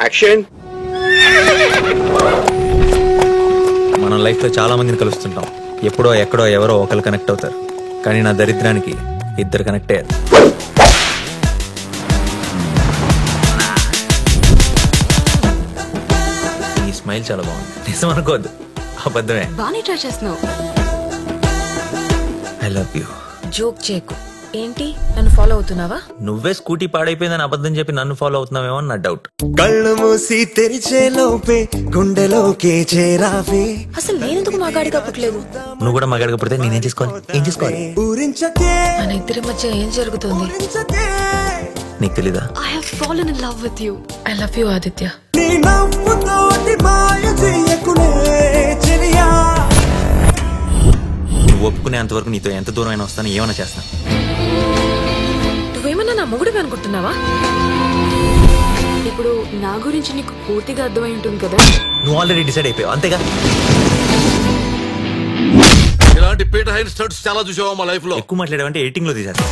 Action. మనం life లో చాలా మందిని కలుస్తుంటాం. ఎప్పుడో ఎక్కడో ఎవరో ఒకరు కనెక్ట్ అవుతారు. కానీ నా దరిద్రానికి ఇద్దరు కనెక్ట్ అయ్యారు. ఈ స్మైల్ చాలా బాగుంది. నిజం అనుకోవద్దు, అబద్ధమే. బానే ట్రై చేస్తున్నావు. I love you. జోక్ చేయకు. ఏంటి నన్ను ఫాలో అవుతున్నావా? నువ్వే స్కూటీ పాడైపోయిందని అబద్ధం చెప్పి నన్ను ఫాలో అవుతున్నావేమో అని నా డౌట్. కళ్ళు మూసి తెరిచే లోపే గుండెలోకే చేరావే. అసలు నేనెందుకు మగాడిగా పుట్టలేదు? నువ్వు కూడా మగాడిగా పుడితే నేనేం చేసుకోవాలి? ఏం చేసుకోవాలి? ఊరించకే మన ఇద్దరి మధ్య ఏం జరుగుతుంది? ఊరించకే. నీకు తెలీదా? I have fallen in love with you. I love you, Aditya. నీ నవ్వుతోటి మాయ చెయ్యకునే చెలియా. నువ్వు ఒప్పుకునేంత వరకు నీతో ఎంత దూరం అయినా వస్తాను, ఏమైనా చేస్తాను. నువ్వేమన్నా నా మొగుడివి అనుకుంటున్నావా? ఇప్పుడు నా గురించి నీకు పూర్తిగా అర్థమై ఉంటుంది కదా. నువ్వు ఆల్రెడీ డిసైడ్ అయిపోయావు, అంతేగా? ఇలాంటి పీటర్ హైన్ స్టడ్స్ చాలా చూసావా మా లైఫ్ లో? ఎక్కువ మాట్లాడావంటే ఎడిటింగ్ లో తీసేస్తా.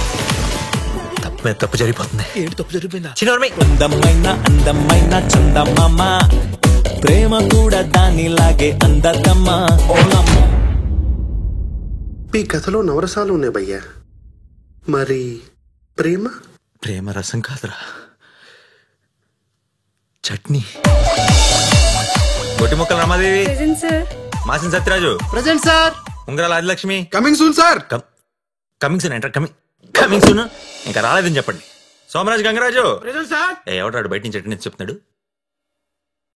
తప్పు మీద తప్పు జరిగిపోతుంది. ఏంటి తప్పు జరిగిపోయిందా? చిన్నోర్మై. అందమైన అందమైన చందమామ, ప్రేమ కూడా దానిలాగే అందదమ్మా. ఓలమ్మ ఈ కథలో నవరసాలు ఉన్నాయి భయ్యా, మరి ప్రేమ? ప్రేమ రసం కాదురా, చట్నీ. గొట్టి ముక్కల రమాదేవి, మాసిన Satyaraju, present sir. Ungarala Adilakshmi. Coming soon sir. Coming soon enter. Coming soon ఇంకా రాలేదని చెప్పండి. సోమరాజు గంగరాజు. Present sir. ఎవడాడు బయట నుంచి చెప్తున్నాడు?